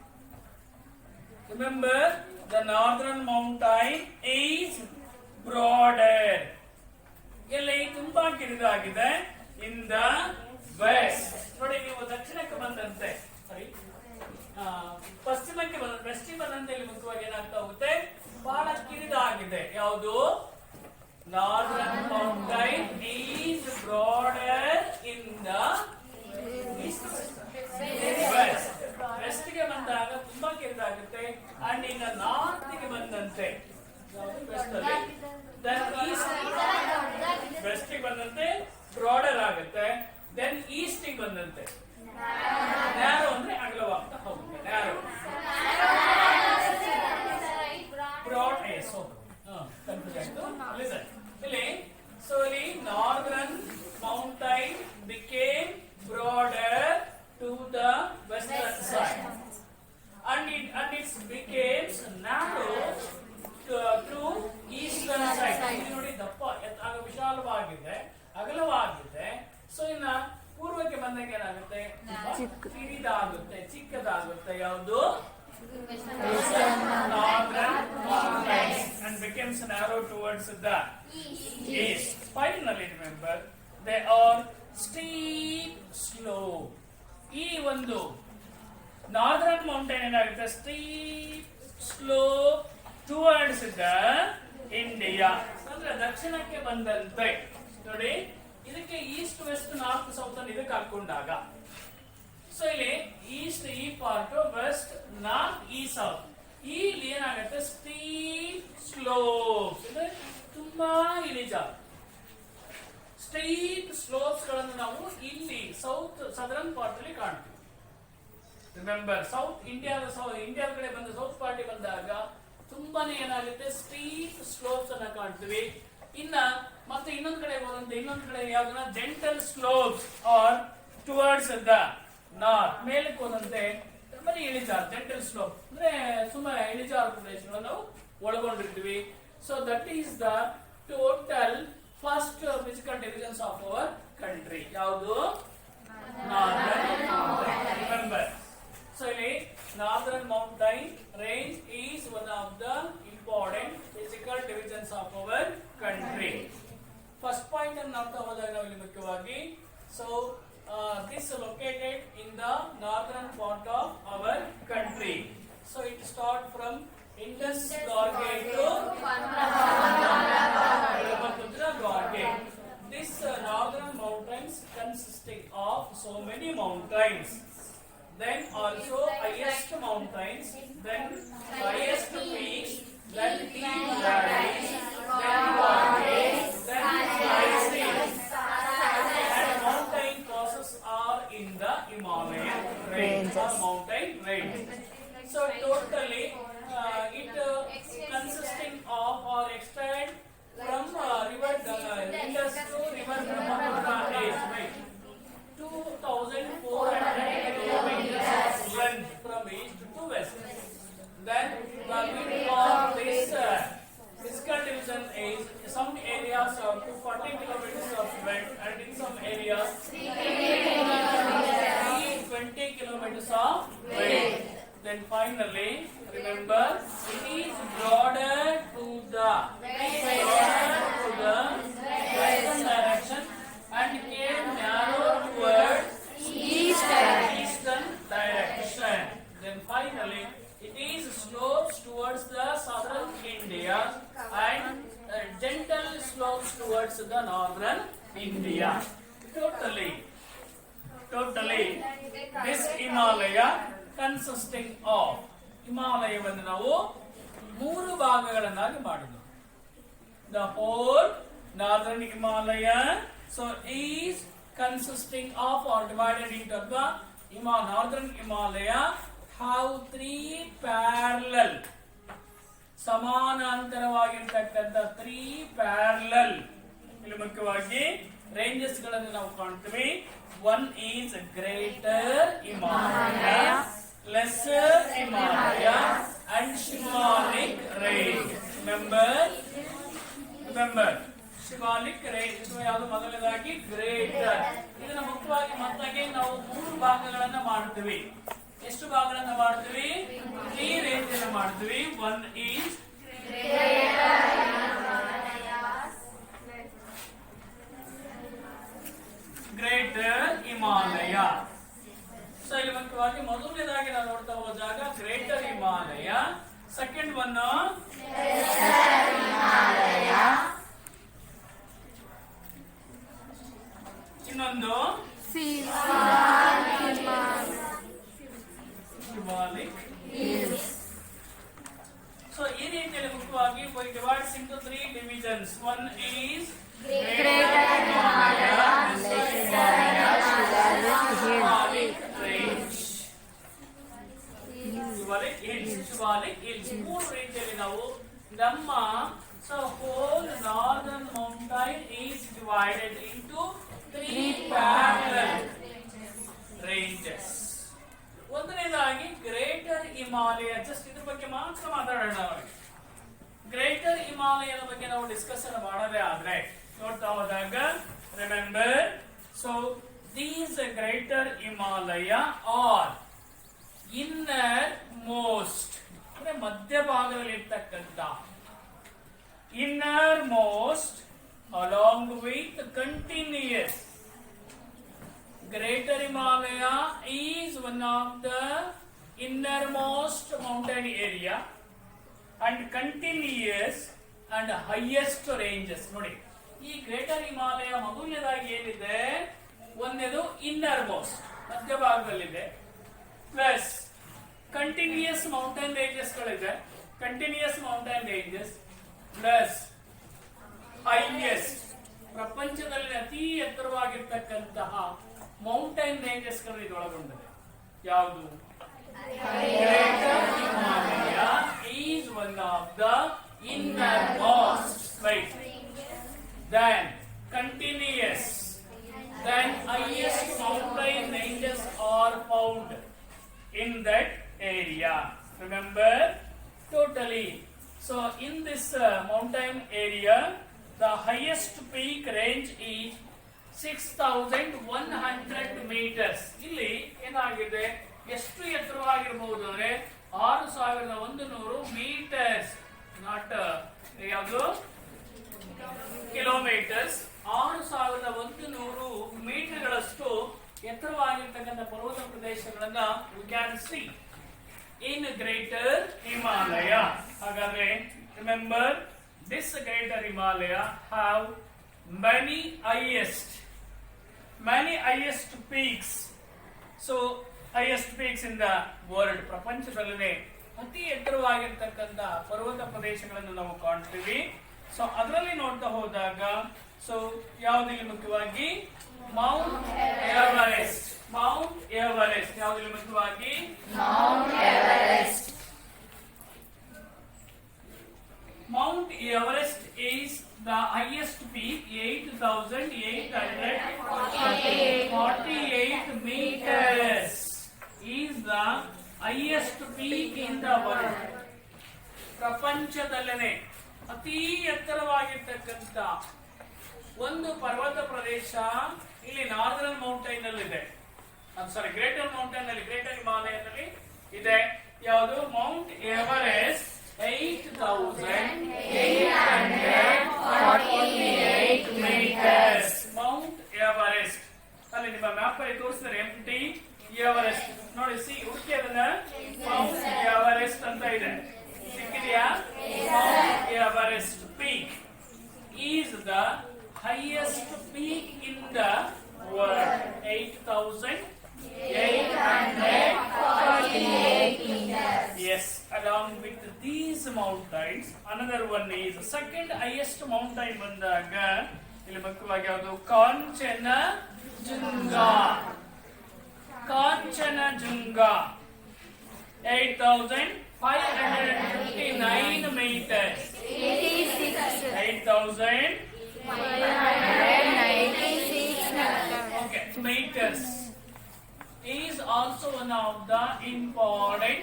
Remember, the northern mountain is broader. ಎಲ್ಲಿ ತುಂಬಾ ಕಿರಿದಾಗಿದೆ? ಇನ್ ದ ವೆಸ್ಟ್. ನೋಡಿ, ನೀವು ದಕ್ಷಿಣಕ್ಕೆ ಬಂದಂತೆ, ಸಾರಿ ಪಶ್ಚಿಮಕ್ಕೆ ಬಂದ ವೆಸ್ಟಿಗೆ ಬಂದಂತೆ ಇಲ್ಲಿ ಮುಖ್ಯವಾಗಿ ಏನಾಗ್ತಾ ಹೋಗುತ್ತೆ? ಬಹಳ ಕಿರಿದಾಗಿದೆ. ಯಾವುದು? Northern mountain is broader in the west. West ಗೆ ಬಂದಾಗ ತುಂಬಾ ಕಿರಿದಾಗುತ್ತೆ. ಅಂಡ್ ಇನ್ ನಾರ್ತ್ ಗೆ ಬಂದಂತೆ ವೆಸ್ಟ್ ಗೆ ಬಂದಂತೆ ಬ್ರಾಡರ್ ಆಗುತ್ತೆ. ದೆನ್ ಈಸ್ಟ್ ಗೆ ಬಂದಂತೆ ನ್ಯಾರೋ ಅಂದ್ರೆ ಅಗಲವಾಗ್ತಾ ಹೋಗುತ್ತೆ. ನ್ಯಾರೋ ಬ್ರಾಡ್ ಕನ್ಫ್ಯೂಸ್ ಆಯ್ತು. ಲಿಸನ್ ಇಲ್ಲಿ. ಸೊ ಇಲ್ಲಿ northern mountain became broader to the western side and it became narrow to eastern side. ಇಲ್ಲಿ ನೋಡಿ, ದಪ್ಪ ಆಗ ವಿಶಾಲವಾಗಿದೆ, ಅಗಲವಾಗಿದೆ. ಸೊ ಇನ್ನ ಪೂರ್ವಕ್ಕೆ ಬಂದಾಗ ಏನಾಗುತ್ತೆ? ಕಿರಿದಾಗುತ್ತೆ, ಚಿಕ್ಕದಾಗುತ್ತೆ. ಯಾವುದು? Northern mountains and becomes narrow towards the east. Finally, remember, they are steep slope. ಈ ಒಂದು ನಾರ್ದರ್ನ್ ಮೌಂಟೈನ್ ಏನಾಗುತ್ತೆ? Steep slope towards the India, ಅಂದ್ರೆ ದಕ್ಷಿಣಕ್ಕೆ ಬಂದಂತೆ. ನೋಡಿ, ಇದಕ್ಕೆ ಈಸ್ಟ್ ವೆಸ್ಟ್ ನಾರ್ತ್ ಸೌತ್ ಅನ್ನು ಇದಕ್ಕೆ ಹಾಕೊಂಡಾಗ, ಸೊ ಇಲ್ಲಿ ಈಸ್ಟ್ ಈ ಪಾರ್ಟ್, ವೆಸ್ಟ್ ನಾರ್ತ್ ಈ ಸೌತ್. ಇಲ್ಲಿ ಏನಾಗುತ್ತೆ? ಸ್ಟೀಪ್ ಸ್ಲೋಪ್ಸ್, ಅಂದ್ರೆ ತುಂಬಾ ಇಳಿಜಾರು. ಸ್ಟೀಪ್ ಸ್ಲೋಪ್ಸ್ ಗಳನ್ನು ನಾವು ಇಲ್ಲಿ ಸದರ್ನ್ ಪಾರ್ಟ್ ಅಲ್ಲಿ ಕಾಣ್ತೀವಿ. ರಿಮೆಂಬರ್, ಸೌತ್ ಇಂಡಿಯಾ ಕಡೆ ಬಂದ ಸೌತ್ ಪಾರ್ಟಿ ಬಂದಾಗ ತುಂಬಾನೇ ಏನಾಗುತ್ತೆ? ಸ್ಟೀಪ್ ಸ್ಲೋಪ್ಸ್ ಅನ್ನ ಕಾಣ್ತೀವಿ. ಇನ್ನ ಮತ್ತೆ ಇನ್ನೊಂದ್ ಕಡೆ ಹೋದಂತೆ, ಇನ್ನೊಂದ್ ಕಡೆ ಯಾವ್ದನ್ನ gentle slopes R towards the north. ಮೇಲಕ್ಕೆ ಹೋದಂತೆ ಬರೀ ಇಳಿಜಾರು, ಜೆಂಟಲ್ ಸ್ಲೋಪ್ ಅಂದ್ರೆ ಸುಮ್ಮನೆ ಇಳಿಜಾರು ಪ್ರದೇಶಗಳನ್ನು ನಾವು ಒಳಗೊಂಡಿರ್ತೀವಿ. So that is the total first physical divisions of our country. ಯಾವುದು? Northern mountain. Remember, so northern mountain range is one of the important physical divisions of our country. First point and nartha hodaga navu illi mukhyavagi, so this is located in the northern part of our country. So it start from Indus Gorge to Brahmaputra Gorge. This northern mountains consisting of so many mountains. Then also highest mountains, then highest peaks, then deep valleys, then gorges, then glaciers. And mountain crosses are in the Himalayan range or mountain range. So totally it consisting of or extend from river Indus to river Brahmaputra is 2,400 kilometers of length from east to west. Then the width of this physical division is some areas of 240 kilometers of width, and in some areas 320 kilometers of width. Then finally, remember, it is broader to the western direction and came narrow towards eastern direction. Then finally, it is slopes towards the southern India and gentle slopes towards the northern India. Totally, this Himalaya consisting of ಹಿಮಾಲಯವನ್ನು ನಾವು 3 ಭಾಗಗಳನ್ನಾಗಿ ಮಾಡಿದ್ವು. The whole northern Himalaya, so is consisting of or divided into the northern Himalaya have 3 parallel ಸಮಾನಾಂತರವಾಗಿರ್ತಕ್ಕಂಥ 3 parallel ಇಲ್ಲಿ ಮುಖ್ಯವಾಗಿ ranges ಗಳನ್ನು ನಾವು ಕಾಣ್ತೀವಿ. One is greater Himalaya, lesser Himalaya and Shimalic range. Remember, remember Shivalik range ಯಾವುದು ಮೊದಲನೇದಾಗಿ greater. ಇದನ್ನ ಮುಖ್ಯವಾಗಿ ಮತ್ತಾಗಿ ನಾವು 3 ಭಾಗಗಳನ್ನ ಮಾಡ್ತೀವಿ. ಎಷ್ಟು ಭಾಗಗಳನ್ನ ಮಾಡ್ತೀವಿ? 3 ರೇಂಜ್ ಅನ್ನ ಮಾಡ್ತೀವಿ. One is greater Himalaya. So ಇಲ್ಲಿ ಮುಖ್ಯವಾಗಿ ಮೊದಲನೇದಾಗಿ ನಾವು ನೋಡ್ತಾ ಹೋದಾಗ ಗ್ರೇಟರ್ ಹಿಮಾಲಯ. ಸೆಕೆಂಡ್ ಒನ್ ಇನ್ನೊಂದು ಶಿವಾಲಿಕ್. ಸೊ ಈ ರೀತಿಯಲ್ಲಿ ಮುಖ್ಯವಾಗಿ divides into 3 divisions. One is Shivalik hills. 3 ರೀತಿಯಲ್ಲಿ ನಾವು ನಮ್ಮ whole northern mountain is divided into 3 parallel ranges. ಒಂದನೇದಾಗಿ ಗ್ರೇಟರ್ ಹಿಮಾಲಯ. ಜಸ್ಟ್ ಇದ್ರ ಬಗ್ಗೆ ಮಾತ್ರ ಮಾತಾಡೋಣ. ಗ್ರೇಟರ್ ಹಿಮಾಲಯದ ಬಗ್ಗೆ ನಾವು ಡಿಸ್ಕಷನ್ ಮಾಡೋದೇ ಆದ್ರೆ ನೋಡ್ತಾ ಹೋದಾಗ remember, so these greater Himalaya are innermost ಅಂದ್ರೆ ಮಧ್ಯಭಾಗದಲ್ಲಿ ಇರ್ತಕ್ಕಂಥ innermost along with continuous. Greater Himalaya is one of the innermost mountain area and continuous and highest ranges. ನೋಡಿ, ಈ ಗ್ರೇಟರ್ ಹಿಮಾಲಯ ಮೊದಲನೇದಾಗಿ ಏನಿದೆ, ಒಂದೇದು ಇನ್ನರ್ ಮೋಸ್ಟ್ ಮಧ್ಯಭಾಗದಲ್ಲಿದೆ, ಪ್ಲಸ್ ಕಂಟಿನ್ಯೂಯಸ್ ಮೌಂಟೇನ್ ರೇಂಜಸ್ ಗಳಿದೆ, continuous mountain ranges plus highest ಪ್ರಪಂಚದಲ್ಲಿ ಅತಿ ಎತ್ತರವಾಗಿರ್ತಕ್ಕಂತಹ ಮೌಂಟೈನ್ ರೇಂಜಸ್ ಗಳು ಇದೊಳಗೊಂಡಿದೆ. ಯಾವುದು? Greater Himalaya is one of the innermost, right. Then continuous, then highest mountain ranges are found in that area. Remember, totally. So in this mountain area, the highest peak range is 6100 meters. ಇಲ್ಲಿ ಏನಾಗಿದೆ, ಎಷ್ಟು ಎತ್ತರವಾಗಿರಬಹುದು ಅಂದ್ರೆ 6100 metres, not ಯಾವುದು kilometres. 6100 ಮೀಟರ್ಗಳಷ್ಟು ಎತ್ತರವಾಗಿರ್ತಕ್ಕಂಥ ಪರ್ವತ ಪ್ರದೇಶಗಳನ್ನ we can see in greater Himalaya. ಹಾಗಾದ್ರೆ remember, this greater Himalaya have many highest peaks. So highest peaks in the world. ಪ್ರಪಂಚದಲ್ಲೇ ಅತಿ ಎತ್ತರವಾಗಿರ್ತಕ್ಕಂಥ ಪರ್ವತ ಪ್ರದೇಶಗಳನ್ನು ನಾವು ಕಾಣ್ತೀವಿ. ಸೊ ಅದರಲ್ಲಿ ನೋಡ್ತಾ ಹೋದಾಗ ಸೊ ಯಾವುದಿಲ್ಲಿ ಮುಖ್ಯವಾಗಿ ಮೌಂಟ್ ಎವರೆಸ್ಟ್. ಮೌಂಟ್ ಎವರೆಸ್ಟ್ ಯಾವುದಿಲ್ಲಿ ಮುಖ್ಯವಾಗಿ Mount Everest. Mount Everest is the highest peak, 8,848 meters. Is the highest peak in the world. ಪ್ರಪಂಚದಲ್ಲೇ ಅತಿ ಎತ್ತರವಾಗಿರ್ತಕ್ಕಂಥ ಒಂದು ಪರ್ವತ ಪ್ರದೇಶ ಇಲ್ಲಿ ನಾರ್ದರ್ನ್ ಮೌಂಟೈನ್ ಅಲ್ಲಿ ಇದೆ. ಸಾರಿ, ಗ್ರೇಟರ್ ಮೌಂಟೈನ್ ಅಲ್ಲಿ, ಗ್ರೇಟರ್ ಹಿಮಾಲಯದಲ್ಲಿ ಇದೆ. ಯಾವುದು? Mount Everest 8,848 meters. Mount Everest ಅಲ್ಲಿ ನಿಮ್ಮ ಮ್ಯಾಪ್ ಅಲ್ಲಿ ತೋರಿಸಿದ್ರೆ ಎಂಟಿ ಎವರೆಸ್ಟ್ ನೋಡಿ, ಹುಡುಕಿ ಅದನ್ನ. ಮೌಂಟ್ ಎವರೆಸ್ಟ್ ಅಂತ ಇದೆ, ಸಿಕ್ಕಿದೆಯಾ? Mount Everest peak is the highest peak in the world. 8,848 meters. Yes, along with these mountains, another one is second highest mountain ಬಂದಾಗ ಇಲ್ಲಿ ಮುಖ್ಯವಾಗಿ ಯಾವುದು? Kanchenjunga. Kanchenjunga 8,559 meters. 8,596 meters is also one of the important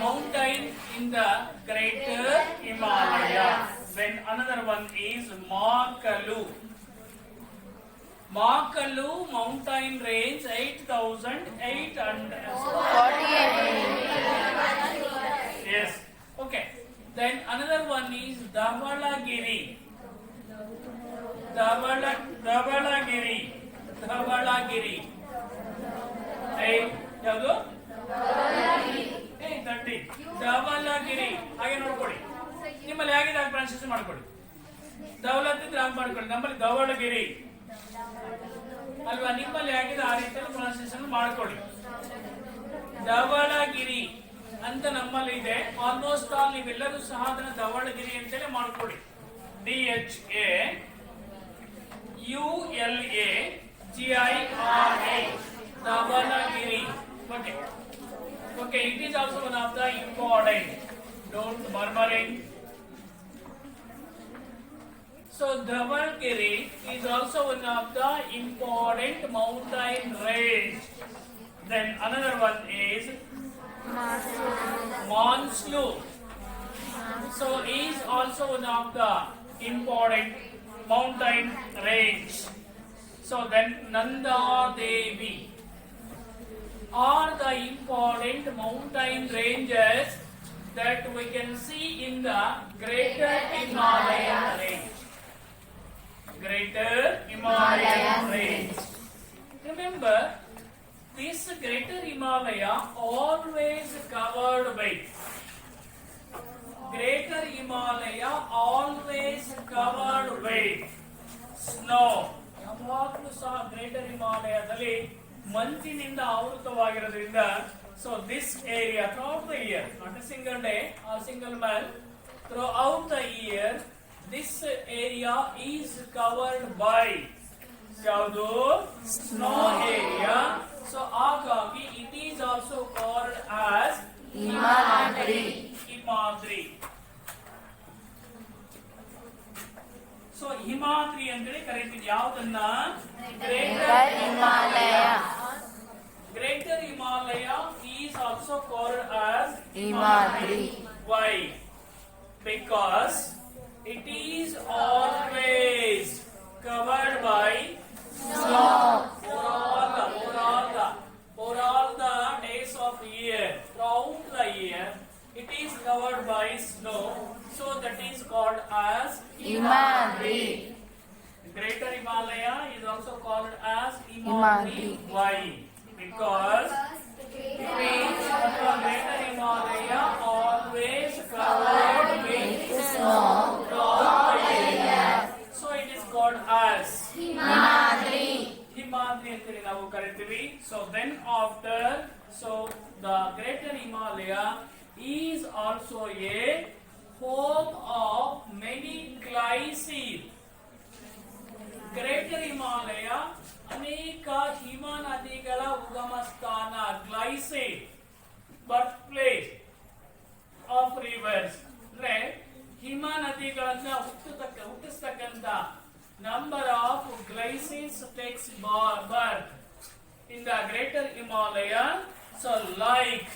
mountain in the Greater Himalaya. Then another one is Makalu. Makalu mountain range 8,800. 48. Yes. Okay. Then another one is Dhavalagiri. Dhavalagiri. Hey, ಯಾವುದು? Hey, ದಡ್ಡಿ. ಧವಳಗಿರಿ. ಹಾಗೆ ನೋಡ್ಕೊಳ್ಳಿ. ನಿಮ್ಮಲ್ಲಿ ಹೇಗಿದೆ ಹಾಗೆ translation ಮಾಡ್ಕೊಳ್ಳಿ. ದೌಲತ್ ಇದ್ರೆ ಹಾಗೆ ಮಾಡ್ಕೊಳ್ಳಿ. ನಮ್ಮಲ್ಲಿ ಧವಳಗಿರಿ ಅಲ್ವಾ? ನಿಮ್ಮಲ್ಲಿ ಹೇಗಿದೆ ಆ ರೀತಿಯಲ್ಲಿ ಟ್ರಾನ್ಸ್ಲೇಷನ್ ಮಾಡ್ಕೊಳ್ಳಿ. ಧವಳಗಿರಿ ಅಂತ ನಮ್ಮಲ್ಲಿ ಇದೆ. ಆಲ್ಮೋಸ್ಟ್ ಆಲ್ ನೀವೆಲ್ಲರೂ ಸಹ ಅದನ್ನ ಧವಳಗಿರಿ ಅಂತೇಳಿ ಮಾಡ್ಕೊಳ್ಳಿ. DHAULAGIRA Dhavalagiri. Okay. Okay, it is also one of the important. Don't murmuring. So Dhavalagiri is also one of the important mountain range. Then another one is Manslu. So is also one of the important mountain range. So then Nanda Devi are the important mountain ranges that we can see in the Greater Himalayan range. Greater Himalayan range. Remember, this Greater Himalaya always covered by Greater Himalaya always covered with snow. ಯಾವಾಗಲೂ ಸಹ greater ಹಿಮಾಲಯದಲ್ಲಿ ಮಂಜಿನಿಂದ ಆವೃತವಾಗಿರೋದ್ರಿಂದ so this area throughout the year, not a single day or single month, throughout the year this area is covered by ಯಾವುದು? Snow area. So ಹಾಗಾಗಿ it is also called as Himadri. So Himadri ಅಂತೇಳಿ ಕರೀತೀವಿ ಯಾವುದನ್ನ? Greater Himalaya. Greater Himalaya is also called as Himadri. Why? Because it is always covered by snow for all the days of year. Throughout the year, it is covered by snow. So that is called as Himadri. Greater Himalaya is also called as Himadri. Why? Because Greater Himalaya always covered with snow throughout the year. So it is called as Himadri. Himadri ಅಂತೇಳಿ ನಾವು ಕರಿತೀವಿ. So then after, so the Greater Himalaya is also a home of many glaciers. Greater Himalaya ಅನೇಕ ಹಿಮ ನದಿಗಳ ಉಗಮ ಸ್ಥಾನ. Glaciers birth place of rivers ಅಂದ್ರೆ ಹಿಮ ನದಿಗಳನ್ನ ಹುಟ್ಟಿಸ್ತಕ್ಕಂತ number of glaciers takes birth in the greater Himalaya. So like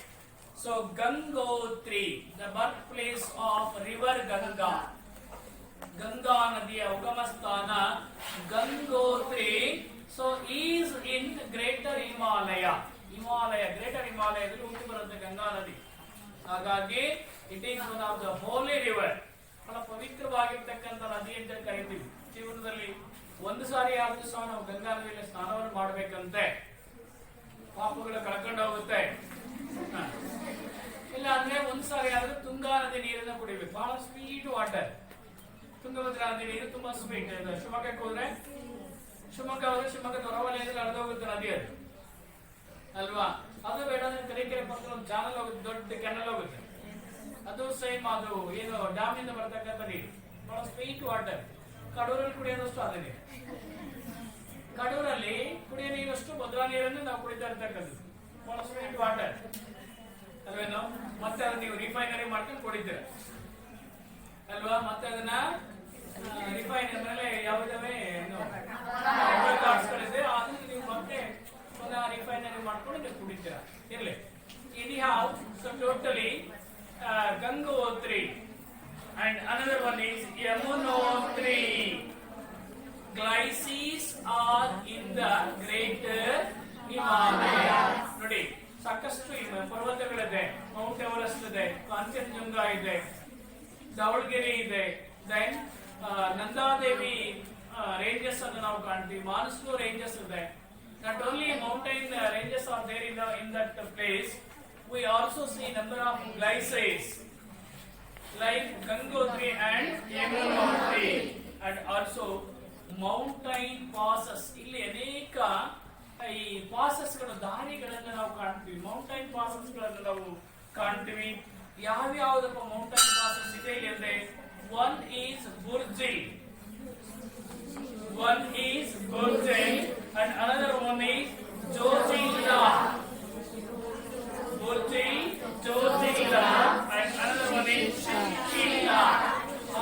so Gangotri, the birth place of river Ganga. Ganga ನದಿಯ ಉಗಮ ಸ್ಥಾನ Gangotri. So is in greater Himalaya. Greater ಹಿಮಾಲಯದಲ್ಲಿ ಹುಟ್ಟಿ ಬರುತ್ತೆ ಗಂಗಾ ನದಿ. ಹಾಗಾಗಿ it is one of the holy river. ಬಹಳ ಪವಿತ್ರವಾಗಿರ್ತಕ್ಕಂಥ ನದಿ ಅಂತ ಕರಿತೀವಿ. ಜೀವನದಲ್ಲಿ ಒಂದು ಸಾರಿ ಆದ್ರೂ ಸಹ ನಾವು ಗಂಗಾ ನದಿಯಲ್ಲಿ ಸ್ನಾನವನ್ನು ಮಾಡ್ಬೇಕಂತೆ. ಪಾಪಗಳು ಕಳ್ಕೊಂಡು ಹೋಗುತ್ತೆ. ಇಲ್ಲ ಅಂದ್ರೆ ಒಂದ್ ಸಾರಿ ಆದ್ರೂ ತುಂಗಾ ನದಿ ನೀರನ್ನ ಕುಡಿಬೇಕು. ಬಹಳ ಸ್ವೀಟ್ ವಾಟರ್. ತುಂಗಭದ್ರಾ ನದಿ ನೀರು ತುಂಬಾ ಸ್ವೀಟ್. ಶಿವಮೊಗ್ಗಕ್ಕೆ ಹೋದ್ರೆ ಶಿವಮೊಗ್ಗದ ಹೊರವಲಯದಲ್ಲಿ ಹರಿದೋಗುತ್ತೆ ನದಿ ಅದು ಅಲ್ವಾ? ಅದು ಬೇಡ ಅಂದ್ರೆ ತರೀಕೆರೆ ಪಕ್ಕದ ಒಂದು ಚಾನಲ್ ಹೋಗುತ್ತೆ, ದೊಡ್ಡ ಕೆನಲ್ ಹೋಗುತ್ತೆ. ಅದು ಸೇಮ್, ಅದು ಏನು ಡ್ಯಾಮ್ ಇಂದ ಬರ್ತಕ್ಕಂಥ ನೀರು, ಬಹಳ ಸ್ವೀಟ್ ವಾಟರ್. ಕಡೂರಲ್ಲಿ ಕುಡಿಯೋದಷ್ಟು ಅದೇ ನೀರು. ಕಡೂರಲ್ಲಿ ಕುಡಿಯೋ ನೀರಷ್ಟು ಭದ್ರಾ ನೀರನ್ನು ನಾವು ಕುಡಿತಾ ಇರ್ತಕ್ಕಂಥದ್ದು. ಬಹಳ ಸ್ವೀಟ್ ವಾಟರ್ ಅಲ್ವೇನೋ? ಮತ್ತೆ ಅದನ್ನ ನೀವು ರಿಫೈನರಿ ಮಾಡ್ಕೊಂಡು ಕುಡಿತೀರ ಅಲ್ವಾ? ಮತ್ತೆ ಅದನ್ನ ರಿಫೈನರಿ ಮೇಲೆ ಯಾವುದೇ ಗಳಿದೆ ಅದನ್ನ ನೀವು ಮತ್ತೆ ಪುನಃ ರಿಫೈನರಿ ಮಾಡ್ಕೊಂಡು ನೀವು ಕುಡಿತೀರ. ಇರ್ಲಿ. Anyhow, so totally Gangotri and another one is Himalaya. ನೋಡಿ ಸಾಕಷ್ಟು ಪರ್ವತಗಳಿದೆ. ಮೌಂಟ್ ಎವರೆಸ್ಟ್ ಇದೆ, ಕಾಂಚನಜಂಗಾ ಇದೆ, ಧವಳಗಿರಿ ಇದೆ, ದೆನ್ ನಂದಾದೇವಿ ರೇಂಜಸ್ ಅನ್ನು ನಾವು ಕಾಣ್ತೀವಿ, ಮಾನಸೂರು ರೇಂಜಸ್ ಇದೆ. Not only mountain ranges are there in that place, we also see number of glaciers like Gangotri and Yamunotri, and also mountain passes. ಇಲ್ಲಿ ಅನೇಕ ಈ passes ಗಳ ದಾರಿಗಳನ್ನು ನಾವು ಕಾಣ್ತೀವಿ, ಮೌಂಟೈನ್ passes ಗಳನ್ನು ನಾವು ಕಾಣ್ತೀವಿ. ಯಾವ್ಯಾವುದಪ್ಪ ಮೌಂಟೈನ್ passes ಇದೆ ಇಲ್ಲಿ ಅಂದ್ರೆ one is Burjil, and another one is Jojila. Jojila, and another one is Shikila.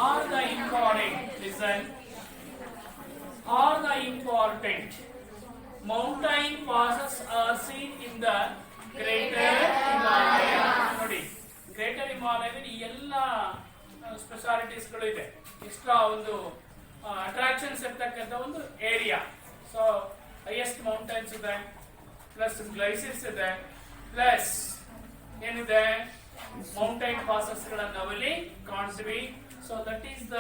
Are the important, listen, are the important mountain passes are seen in the Greater Himalaya. ನೋಡಿ greater ಹಿಮಾಲಯದಲ್ಲಿ ಎಲ್ಲ specialities ಗಳು ಇದೆ, extra ಒಂದು attractions ಇರ್ತಕ್ಕಂಥ ಒಂದು area. So highest mountains ಇದೆ, plus glaciers ಇದೆ, ಪ್ಲಸ್ ಏನಿದೆ ಮೌಂಟೈನ್ ಪಾಸಸ್ ಗಳನ್ನ ನಾವಿಲ್ಲಿ ಕಾಣಿಸ್ತೀವಿ. So that is the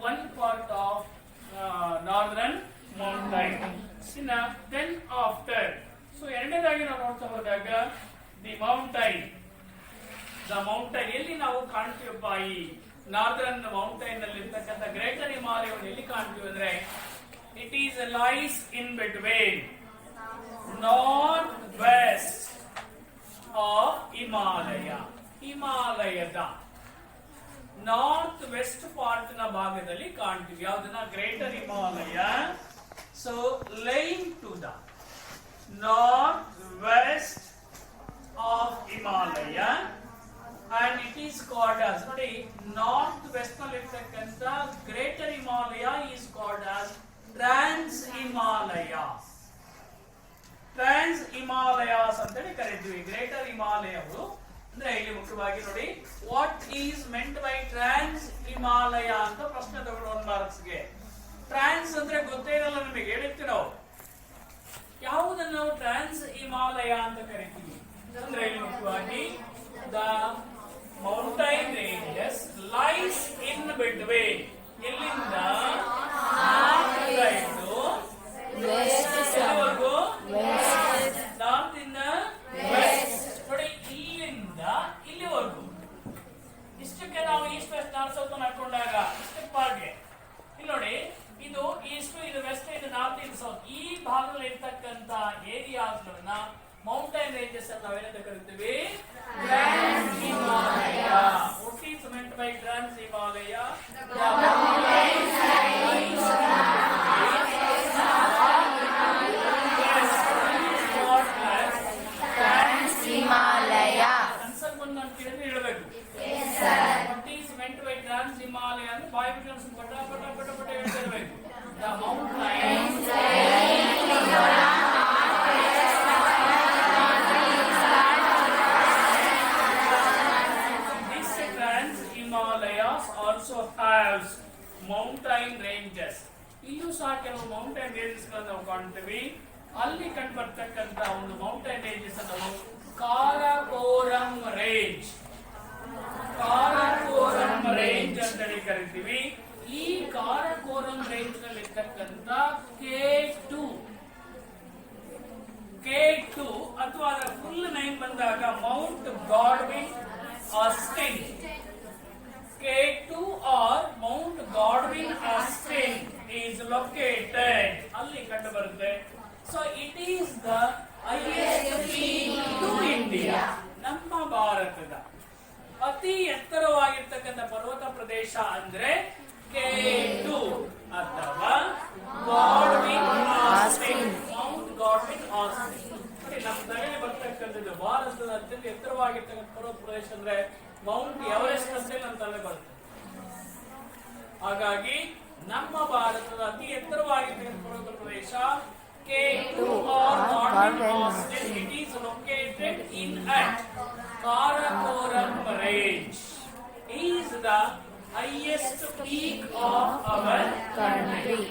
one part of northern mountain. Then after, so ಎರಡನೇದಾಗಿ ನಾವು ನೋಡ್ತಾ ಹೋದಾಗ ದಿ ಮೌಂಟೈನ್ ಎಲ್ಲಿ ನಾವು ಕಾಣ್ತೀವಪ್ಪ ಈ ನಾರ್ದರ್ನ್ ಮೌಂಟೈನ್ ನಲ್ಲಿ ಇರ್ತಕ್ಕಂಥ ಗ್ರೇಟರ್ ಹಿಮಾಲಯವನ್ನು ಎಲ್ಲಿ ಕಾಣ್ತೀವಿ ಅಂದ್ರೆ it is lies in between north west of ಹಿಮಾಲಯದ ನಾರ್ತ್ ವೆಸ್ಟ್ ಪಾರ್ಟ್ ನ ಭಾಗದಲ್ಲಿ ಕಾಣ್ತೀವಿ. ಯಾವ್ದನ್ನ? Greater Himalaya. So line to the north west of Himalaya, and it is called as, ನೋಡಿ ನಾರ್ತ್ ವೆಸ್ಟ್ ನಲ್ಲಿ ಇರ್ತಕ್ಕಂಥ greater Himalaya is called as trans Himalayas ಅಂತೇಳಿ ಕರೀತೀವಿ. ಗ್ರೇಟರ್ ಹಿಮಾಲಯವು ಅಂದ್ರೆ ಇಲ್ಲಿ ಮುಖ್ಯವಾಗಿ ನೋಡಿ what is meant by trans Himalaya ಅಂತ ಪ್ರಶ್ನೆ ತಗೊಂಡು 1 ಮಾರ್ಕ್ಸ್ಗೆ. ಟ್ರಾನ್ಸ್ ಅಂದ್ರೆ ಗೊತ್ತೇ ಇರಲ್ಲ ನಿಮಗೆ, ಹೇಳಿರ್ತೀವಿ ನಾವು. ಯಾವುದನ್ನು ನಾವು ಟ್ರಾನ್ಸ್ ಹಿಮಾಲಯ ಅಂತ ಕರಿತೀವಿ ಅಂದ್ರೆ ಇಲ್ಲಿ ಮುಖ್ಯವಾಗಿ the mountain ranges lies in between, ಎಲ್ಲಿಂದ ನಾರ್ತ್ ಇಂದ ವೆಸ್ಟ್. ನೋಡಿ ಇಲ್ಲಿಂದ ಇಲ್ಲಿವರೆಗೂ ಇಷ್ಟಕ್ಕೆ ನಾವು ಈಸ್ಟ್ ವೆಸ್ಟ್ ನಾರ್ತ್ ಸೌತ್ ಹಾಕೊಂಡಾಗ ಇಷ್ಟಕ್ಕೆ ಪಾರ್ಟ್ಗೆ ಇಲ್ಲಿ ನೋಡಿ ಇದು ಈಸ್ಟ್, ಇದು ವೆಸ್ಟ್, ಇದು ನಾರ್ತ್, ಇದು ಸೌತ್. ಈ ಭಾಗದಲ್ಲಿ ಇರ್ತಕ್ಕಂಥ ಏರಿಯಾಸ್ಗಳನ್ನ ಮೌಂಟೈನ್ ರೇಂಜಸ್ ಅಂತ ನಾವೇನಂತ ಕರಿತೀವಿ? Trans Himalaya. What is meant by trans Himalaya? Trans Himalaya. Answer ಬಂದು ನಾನು ಕೇಳಿದ್ರೆ ಹೇಳಬೇಕು. What is meant by trans Himalaya ಅಂದ್ರೆ ಬಾಯ್ ಬಿಟ್ಟು ಪಟ ಪಟ ಪಟ ಪಟ ಹೇಳ್ತಾ ಇರಬೇಕು. The mountain also has mountain ranges. ಇಲ್ಲೂ ಸಹ ಕೆಲವು ಮೌಂಟೈನ್ ರೇಂಜಸ್ ಗಳನ್ನು ನಾವು ಕಾಣ್ತೀವಿ. ಅಲ್ಲಿ ಕಂಡು ಬರ್ತಕ್ಕಂಥ ಒಂದು ಮೌಂಟೈನ್ ರೇಂಜಸ್ ಅನ್ನು ಕಾರಾಕೋರಂ ರೇಂಜ್ ಅಂತ ಕರಿತೀವಿ. ಈ ಕಾರಾಕೋರಂ ರೇಂಜ್ ನಲ್ಲಿ ಇರ್ತಕ್ಕಂಥ K2 ಅಥವಾ ಅದರ ಫುಲ್ ನೇಮ್ ಬಂದಾಗ Mount Godwin Austin. K2 or Mount Godwin Austen is located ಅಲ್ಲಿ ಕಂಡು ಬರುತ್ತೆ. So it is the highest peak to India. ನಮ್ಮ ಭಾರತದ ಅತಿ ಎತ್ತರವಾಗಿರ್ತಕ್ಕಂಥ ಪರ್ವತ ಪ್ರದೇಶ ಅಂದ್ರೆ K2 ಅಥವಾ Godwin Austen, Mount Godwin Austen. ನಮ್ಮ ತಲೆಗೆ ಬರ್ತಕ್ಕಂಥದ್ದು ಭಾರತದ ಅತ್ಯಂತ ಎತ್ತರವಾಗಿರ್ತಕ್ಕಂಥ ಪರ್ವತ ಪ್ರದೇಶ ಅಂದ್ರೆ ಮೌಂಟ್ ಎವರೆಸ್ಟ್ ಅಂತ ನಮ್ಮ ತಲೆ ಬರುತ್ತೆ. ಹಾಗಾಗಿ ನಮ್ಮ ಭಾರತದ ಅತಿ ಎತ್ತರವಾಗಿರ್ತಕ್ಕಂಥ ಪರ್ವತ ಪ್ರದೇಶ K2 or Godwin Austen. It is located in at Karakoram range. It is the highest peak of our country.